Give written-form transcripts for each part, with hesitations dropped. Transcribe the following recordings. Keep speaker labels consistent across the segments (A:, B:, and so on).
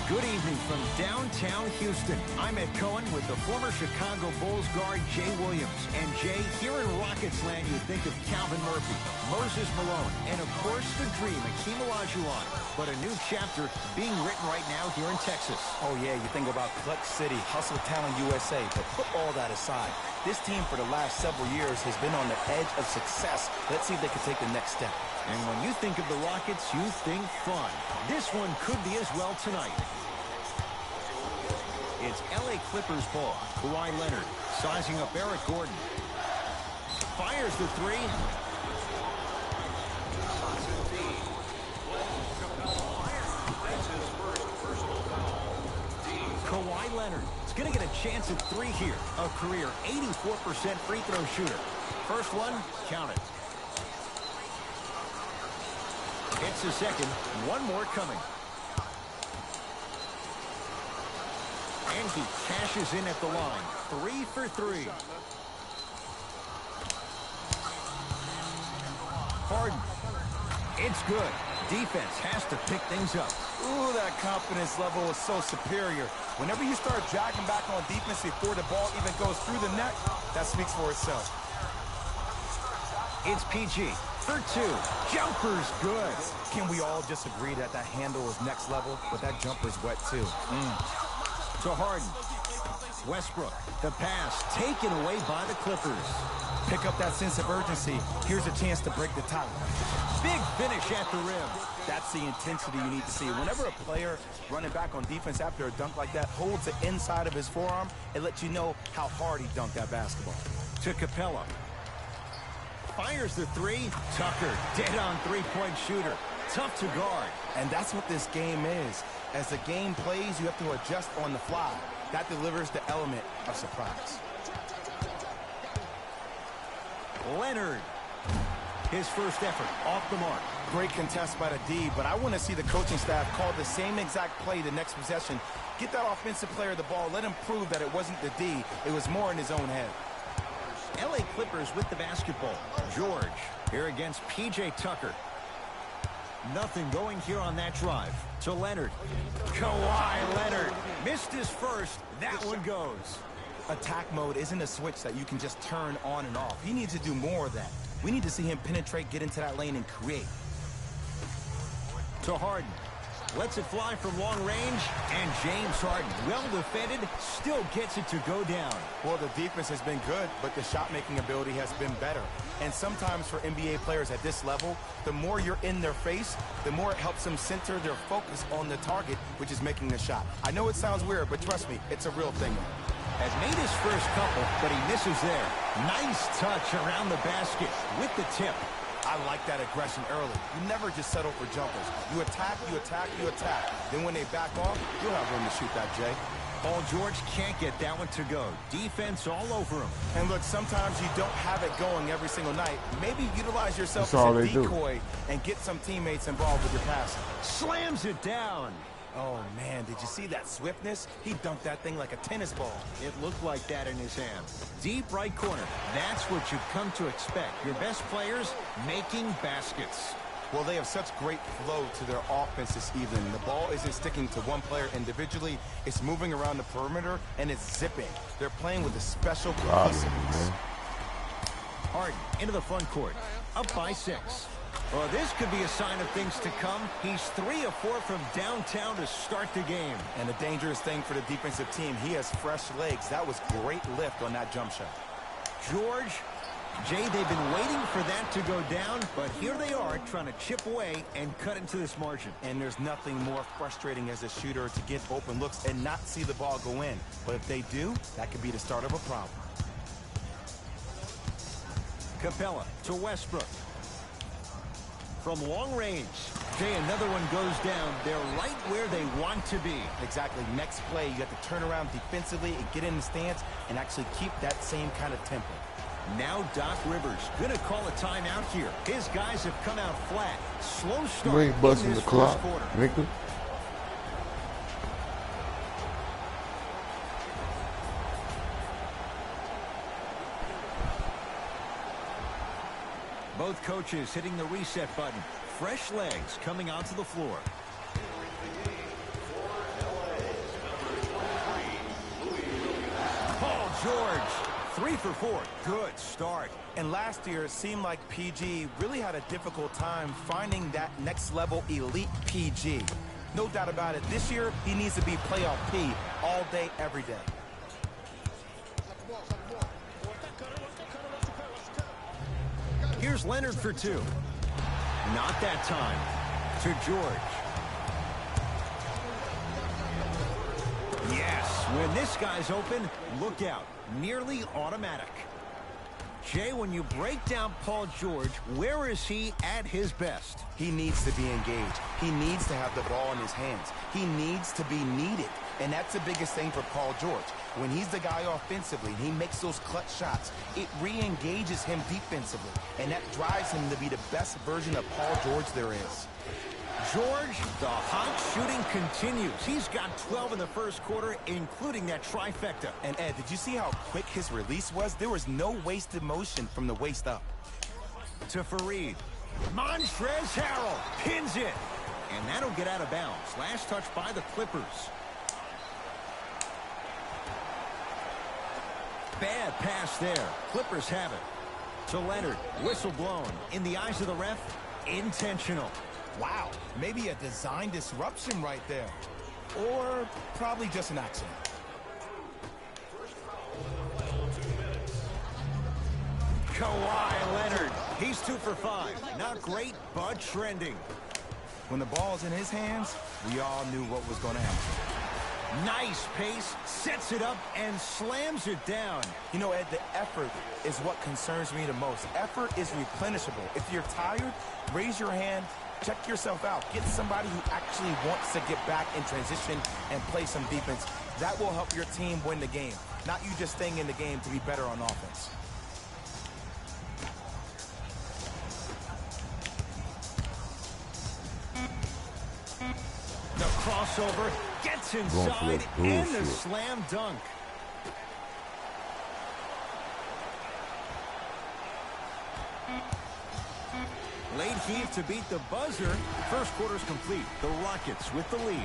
A: Good evening from downtown Houston. I'm Ed Cohen with the former Chicago Bulls guard Jay Williams. And Jay, here in Rockets land, you think of Calvin Murphy, Moses Malone, and of course the dream, Hakeem Olajuwon. But a new chapter being written right now here in Texas.
B: Oh yeah, you think about Clutch City, Hustle Town USA, but put all that aside. This team for the last several years has been on the edge of success. Let's see if they can take the next step.
A: And when you think of the Rockets, you think fun. This one could be as well tonight. It's LA Clippers ball. Kawhi Leonard sizing up Eric Gordon. Fires the three. Kawhi Leonard is going to get a chance at three here. A career 84% free throw shooter. First one, count it. It's the second. One more coming. And he cashes in at the line. 3 for 3. Harden. It's good. Defense has to pick things up.
B: Ooh, that confidence level is so superior. Whenever you start dragging back on defense before the ball even goes through the net, that speaks for itself.
A: It's PG for 2. Jumper's good.
B: Can we all just agree that that handle is next level, but that jumper's wet too?
A: To Harden. Westbrook. The pass taken away by the Clippers.
B: Pick up that sense of urgency. Here's a chance to break the tie.
A: Big finish at the rim.
B: That's the intensity you need to see. Whenever a player running back on defense after a dunk like that holds the inside of his forearm, it lets you know how hard he dunked that basketball.
A: To Capella. Fires the three. Tucker, dead on three-point shooter. Tough to guard.
B: And that's what this game is. As the game plays, you have to adjust on the fly. That delivers the element of surprise.
A: Leonard. His first effort off the mark.
B: Great contest by the D, but I want to see the coaching staff call the same exact play the next possession. Get that offensive player the ball. Let him prove that it wasn't the D. It was more in his own head.
A: LA Clippers with the basketball. George here against PJ Tucker. Nothing going here on that drive. To Leonard. Kawhi Leonard missed his first. That one goes.
B: Attack mode isn't a switch that you can just turn on and off. He needs to do more of that. We need to see him penetrate, get into that lane, and create.
A: To Harden. Lets it fly from long range. And James Harden, well defended, still gets it to go down.
B: Well, the defense has been good, but the shot-making ability has been better. And sometimes for NBA players at this level, the more you're in their face, the more it helps them center their focus on the target, which is making the shot. I know it sounds weird, but trust me, it's a real thing.
A: Has made his first couple, but he misses there. Nice touch around the basket with the tip.
B: I like that aggression early. You never just settle for jumpers. You attack, you attack, you attack. Then when they back off, you'll have room to shoot that, Jay.
A: Paul George can't get that one to go. Defense all over him.
B: And look, sometimes you don't have it going every single night. Maybe utilize yourself as a decoy and get some teammates involved with your passing.
A: Slams it down.
B: Oh, man, did you see that swiftness? He dunked that thing like a tennis ball.
A: It looked like that in his hand. Deep right corner. That's what you've come to expect. Your best players making baskets.
B: Well, they have such great flow to their offense this evening. The ball isn't sticking to one player individually. It's moving around the perimeter, and it's zipping. They're playing with a special cohesiveness.
A: Harden into the front court. Up by 6. Well, this could be a sign of things to come. He's 3 of 4 from downtown to start the game.
B: And the dangerous thing for the defensive team, he has fresh legs. That was great lift on that jump shot.
A: George, Jay, they've been waiting for that to go down, but here they are trying to chip away and cut into this margin.
B: And there's nothing more frustrating as a shooter to get open looks and not see the ball go in. But if they do, that could be the start of a problem.
A: Capella to Westbrook. From long range. Jay, another one goes down. They're right where they want to be.
B: Exactly. Next play, you have to turn around defensively and get in the stance and actually keep that same kind of tempo.
A: Now Doc Rivers going to call a timeout here. His guys have come out flat. Slow start.
C: You ain't busting
A: in
C: the
A: this
C: clock,
A: first quarter.
C: nigga.
A: Both coaches hitting the reset button. Fresh legs coming onto the floor. George, 3 for 4. Good start.
B: And last year, it seemed like PG really had a difficult time finding that next level elite PG. No doubt about it, this year, he needs to be playoff P all day, every day.
A: Here's Leonard for 2. Not that time. To George. Yes, when this guy's open, look out. Nearly automatic. Jay, when you break down Paul George, where is he at his best?
B: He needs to be engaged. He needs to have the ball in his hands. He needs to be needed. And that's the biggest thing for Paul George. When he's the guy offensively, he makes those clutch shots. It re-engages him defensively. And that drives him to be the best version of Paul George there is.
A: George, the hot shooting continues. He's got 12 in the first quarter, including that trifecta.
B: And Ed, did you see how quick his release was? There was no wasted motion from the waist up.
A: To Fareed. Montrezl Harrell pins it. And that'll get out of bounds. Last touch by the Clippers. Bad pass there. Clippers have it. To Leonard. Whistle blown. In the eyes of the ref, intentional.
B: Wow, maybe a design disruption right there. Or probably just an accident.
A: Kawhi Leonard. He's 2 for 5. Not great, but trending.
B: When the ball's in his hands, we all knew what was going to happen.
A: Nice pace, sets it up, and slams it down.
B: You know, Ed, the effort is what concerns me the most. Effort is replenishable. If you're tired, raise your hand, check yourself out. Get somebody who actually wants to get back in transition and play some defense. That will help your team win the game, not you just staying in the game to be better on offense.
A: The crossover gets inside and the slam dunk. Late heave to beat the buzzer. First quarter's complete. The Rockets with the lead.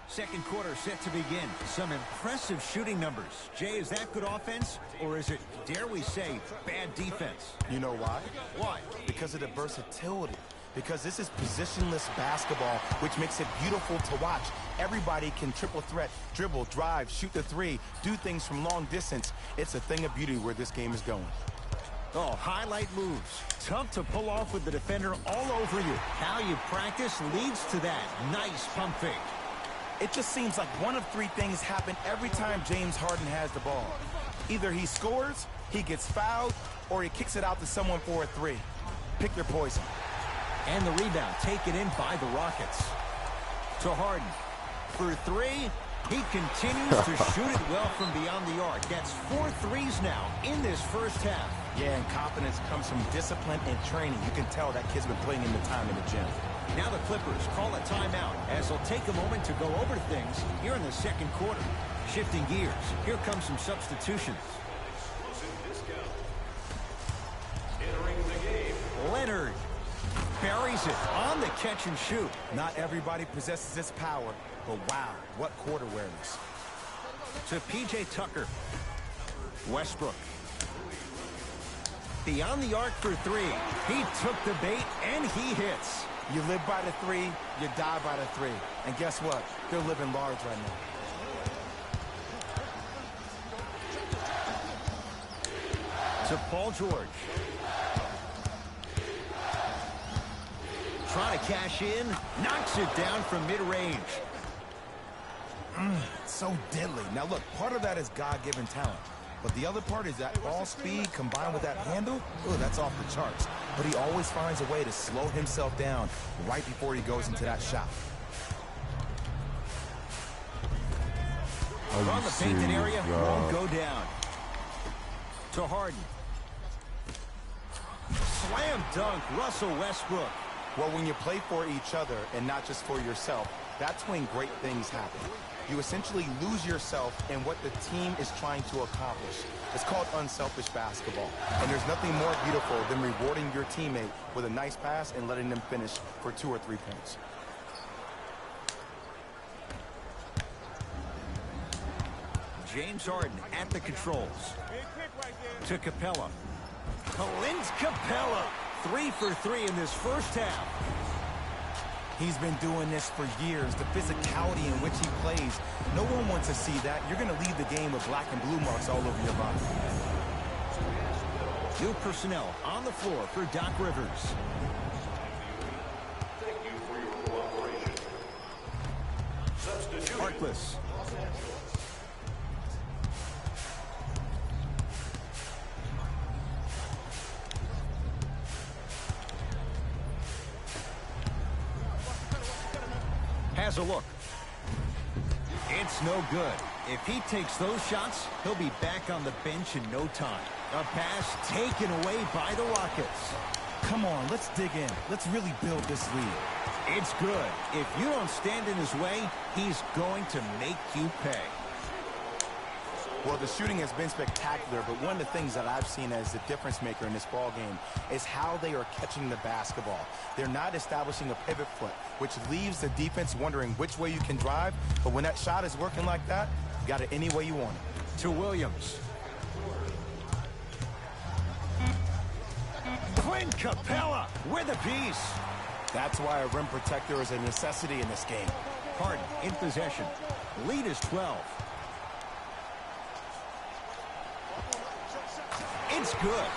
A: Second quarter set to begin. Some impressive shooting numbers. Jay, is that good offense, or is it, dare we say, bad defense?
B: You know why?
A: Why?
B: Because of the versatility. Because this is positionless basketball, which makes it beautiful to watch. Everybody can triple threat, dribble, drive, shoot the three, do things from long distance. It's a thing of beauty where this game is going.
A: Oh, highlight moves. Tough to pull off with the defender all over you. How you practice leads to that. Nice pump fake.
B: It just seems like one of 3 things happen every time James Harden has the ball. Either he scores, he gets fouled, or he kicks it out to someone for a 3. Pick your poison.
A: And the rebound taken in by the Rockets. To Harden. For 3, he continues to shoot it well from beyond the arc. That's 4 threes now in this first half.
B: Yeah, and confidence comes from discipline and training. You can tell that kid's been putting in the time in the gym.
A: Now the Clippers call a timeout as they'll take a moment to go over things here in the second quarter. Shifting gears, here comes some substitutions. Entering the game. Leonard buries it on the catch and shoot.
B: Not everybody possesses this power, but wow, what court awareness.
A: To P.J. Tucker. Westbrook. Beyond the arc for 3. He took the bait and he hits.
B: You live by the 3, you die by the 3. And guess what? They're living large right now.
A: To Paul George. Trying to cash in. Knocks it down from mid-range.
B: So deadly. Now look, part of that is God-given talent. But the other part is that ball speed combined with that handle, ooh, that's off the charts. But he always finds a way to slow himself down right before he goes into that shot.
A: From the painted area, won't go down. To Harden. Slam dunk, Russell Westbrook.
B: Well, when you play for each other and not just for yourself, that's when great things happen. You essentially lose yourself in what the team is trying to accomplish. It's called unselfish basketball. And there's nothing more beautiful than rewarding your teammate with a nice pass and letting them finish for 2 or 3 points.
A: James Harden at the controls. To Capella. Clint Capella. 3 for 3 in this first half.
B: He's been doing this for years. The physicality in which he plays. No one wants to see that. You're going to leave the game with black and blue marks all over your body.
A: New personnel on the floor for Doc Rivers.
C: Thank you for your cooperation. Substitution.
A: Harkless. Has a look. It's no good. If he takes those shots, he'll be back on the bench in no time. A pass taken away by the Rockets.
B: Come on, let's dig in. Let's really build this lead.
A: It's good. If you don't stand in his way, he's going to make you pay.
B: Well, the shooting has been spectacular, but one of the things that I've seen as the difference maker in this ball game is how they are catching the basketball. They're not establishing a pivot foot, which leaves the defense wondering which way you can drive. But when that shot is working like that, you got it any way you want it.
A: To Williams. Clint Capella with a piece.
B: That's why a rim protector is a necessity in this game.
A: Harden in possession. Lead is 12. It's good.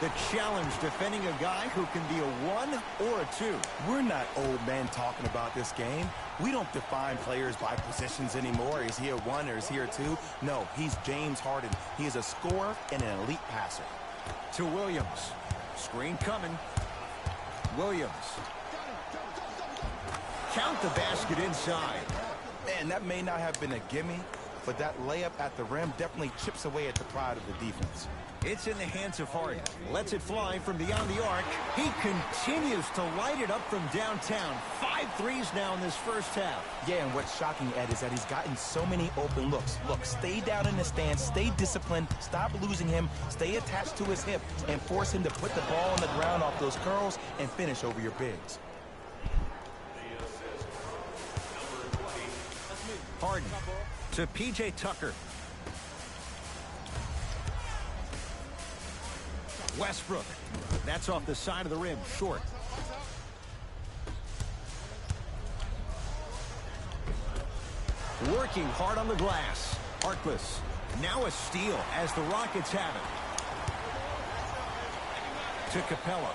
A: The challenge defending a guy who can be a 1 or a 2.
B: We're not old men talking about this game. We don't define players by positions anymore. Is he a 1 or is he a 2? No, he's James Harden. He is a scorer and an elite passer.
A: To Williams. Screen coming. Williams. Count the basket inside.
B: Man, that may not have been a gimme, but that layup at the rim definitely chips away at the pride of the defense.
A: It's in the hands of Harden. Lets it fly from beyond the arc. He continues to light it up from downtown. 5 threes now in this first half.
B: Yeah, and what's shocking, Ed, is that he's gotten so many open looks. Look, stay down in the stance, stay disciplined, stop losing him, stay attached to his hip, and force him to put the ball on the ground off those curls and finish over your bigs.
A: Harden to P.J. Tucker. Westbrook. That's off the side of the rim, short. Working hard on the glass. Harkless. Now a steal as the Rockets have it. To Capella.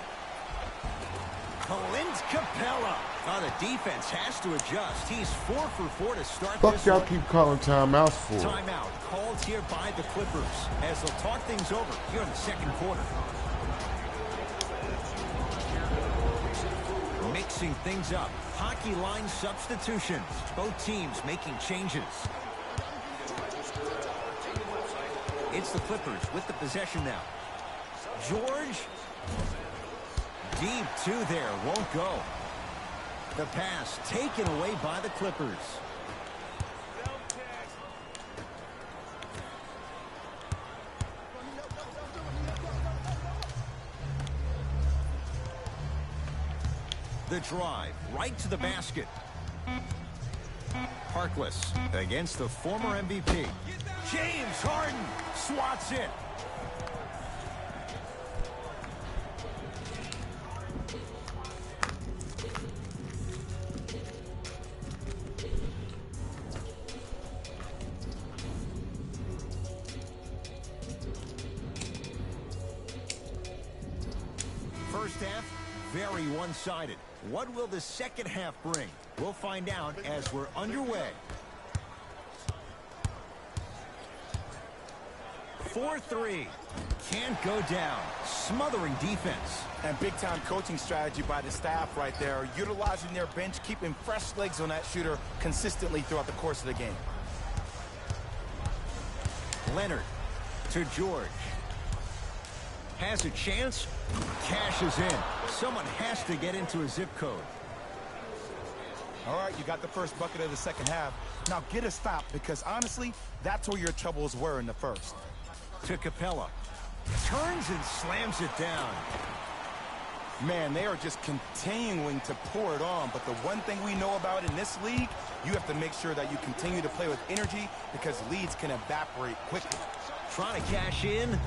A: Clint Capella. Oh, the defense has to adjust. He's 4 for 4 to start
D: Fuck
A: this
D: y'all
A: one.
D: keep calling timeouts for?
A: Timeout called here by the Clippers as they'll talk things over here in the second quarter. Mixing things up. Hockey line substitutions. Both teams making changes. It's the Clippers with the possession now. George. Deep 2 there. Won't go. The pass taken away by the Clippers. The drive right to the basket. Harkless against the former MVP. James Harden swats it. First half, very one-sided. What will the second half bring? We'll find out as we're underway. 4-3. Can't go down. Smothering defense.
B: And big-time coaching strategy by the staff right there, utilizing their bench, keeping fresh legs on that shooter consistently throughout the course of the game.
A: Leonard to George. Has a chance. Cashes in. Someone has to get into a zip code.
B: All right, you got the first bucket of the second half. Now get a stop because, honestly, that's where your troubles were in the first.
A: To Capella. Turns and slams it down.
B: Man, they are just continuing to pour it on. But the one thing we know about in this league, you have to make sure that you continue to play with energy because leads can evaporate quickly.
A: Trying to cash in.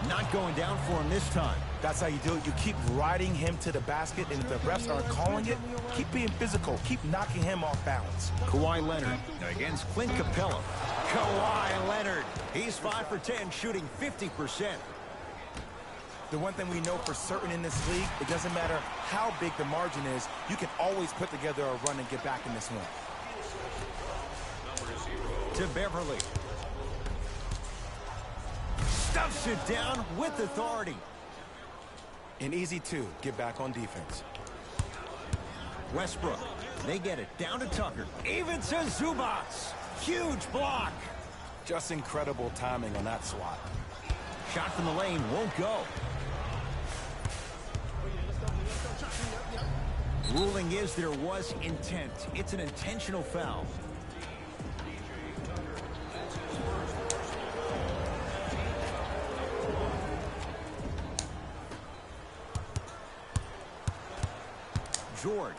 A: Not going down for him this time.
B: That's how you do it. You keep riding him to the basket, and if the refs aren't calling it, keep being physical. Keep knocking him off balance.
A: Kawhi Leonard against Clint Capella. Kawhi Leonard. He's 5 for 10, shooting 50%.
B: The one thing we know for certain in this league, it doesn't matter how big the margin is, you can always put together a run and get back in this one.
A: To Beverly. Stuffs it down with authority.
B: And easy too, get back on defense.
A: Westbrook. They get it down to Tucker. Even to Zubats. Huge block.
B: Just incredible timing on that swat.
A: Shot from the lane won't go. Ruling is there was intent. It's an intentional foul. George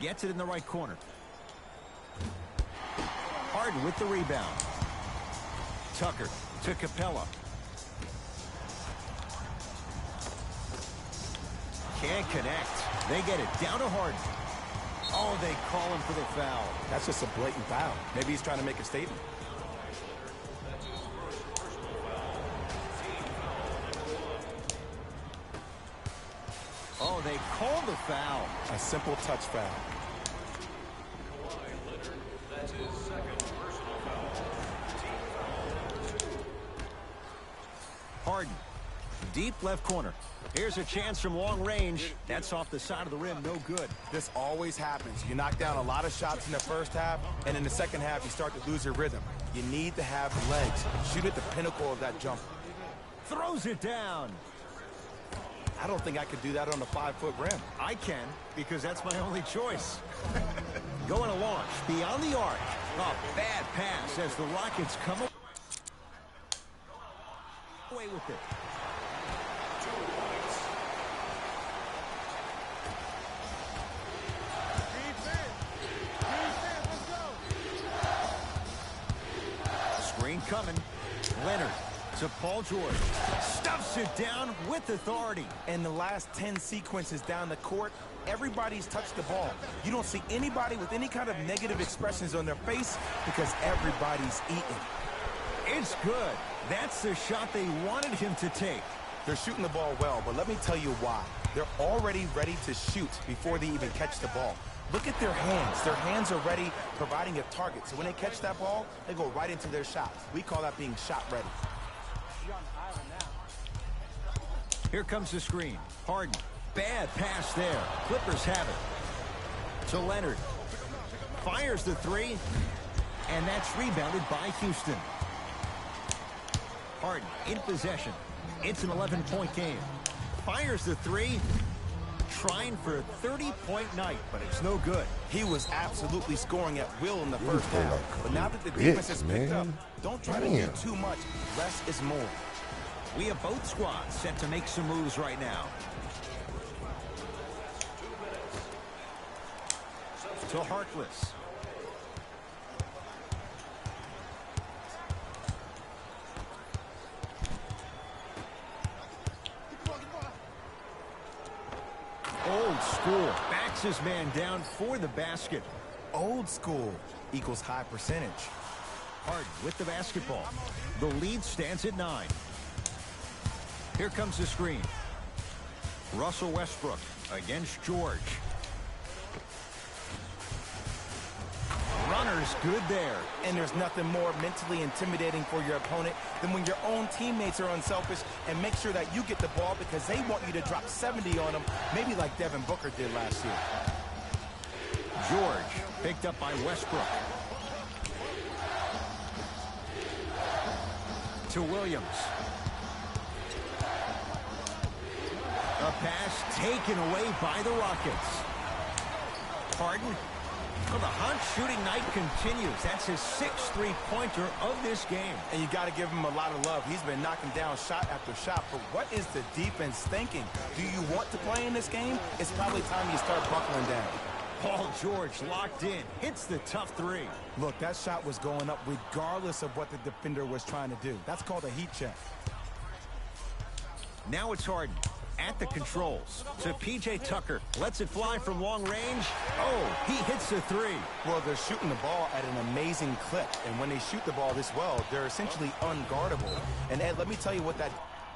A: gets it in the right corner. Harden with the rebound. Tucker to Capella. Can't connect. They get it down to Harden. Oh, they call him for the foul.
B: That's just a blatant foul. Maybe he's trying to make a statement.
A: Oh, they call the foul.
B: A simple touch foul.
C: That's his second personal foul.
A: Harden. Deep left corner. Here's a chance from long range. That's off the side of the rim. No good.
B: This always happens. You knock down a lot of shots in the first half, and in the second half, you start to lose your rhythm. You need to have legs. Shoot at the pinnacle of that jump.
A: Throws it down.
B: I don't think I could do that on a 5-foot rim.
A: I can, because that's my only choice. Going to launch beyond the arc. A bad pass as the Rockets come away with it.
C: 2 points.
A: Screen coming. Leonard to Paul George. Stuffs it down with authority.
B: In the last 10 sequences down the court, everybody's touched the ball. You don't see anybody with any kind of negative expressions on their face because everybody's eating.
A: It's good. That's the shot they wanted him to take.
B: They're shooting the ball well, but let me tell you why. They're already ready to shoot before they even catch the ball. Look at their hands. Their hands are ready, providing a target. So when they catch that ball, they go right into their shots. We call that being shot ready.
A: Here comes the screen. Harden. Bad pass there. Clippers have it. To Leonard. Fires the three. And that's rebounded by Houston. Harden in possession. It's an 11-point game. Fires the three. Trying for a 30-point night, but it's no good.
B: He was absolutely scoring at will in the first half. But now that the defense has picked up, don't try to do too much. Less is more.
A: We have both squads set to make some moves right now. To Harkless. Old school. Backs his man down for the basket.
B: Old school equals high percentage.
A: Harden with the basketball. The lead stands at 9. Here comes the screen. Russell Westbrook against George. Runner's good there.
B: And there's nothing more mentally intimidating for your opponent than when your own teammates are unselfish and make sure that you get the ball because they want you to drop 70 on them, maybe like Devin Booker did last year.
A: George picked up by Westbrook. To Williams. A pass taken away by the Rockets. Harden Well, the hot shooting night continues. That's his 6th three-pointer of this game.
B: And you got to give him a lot of love. He's been knocking down shot after shot. But what is the defense thinking? Do you want to play in this game? It's probably time you start buckling down.
A: Paul George locked in. Hits the tough three.
B: Look, that shot was going up regardless of what the defender was trying to do. That's called a heat check.
A: Now it's Harden at the controls to P.J. Tucker. Lets it fly from long range. Oh, he hits the three.
B: Well, they're shooting the ball at an amazing clip. And when they shoot the ball this well, they're essentially unguardable. And Ed, let me tell you what that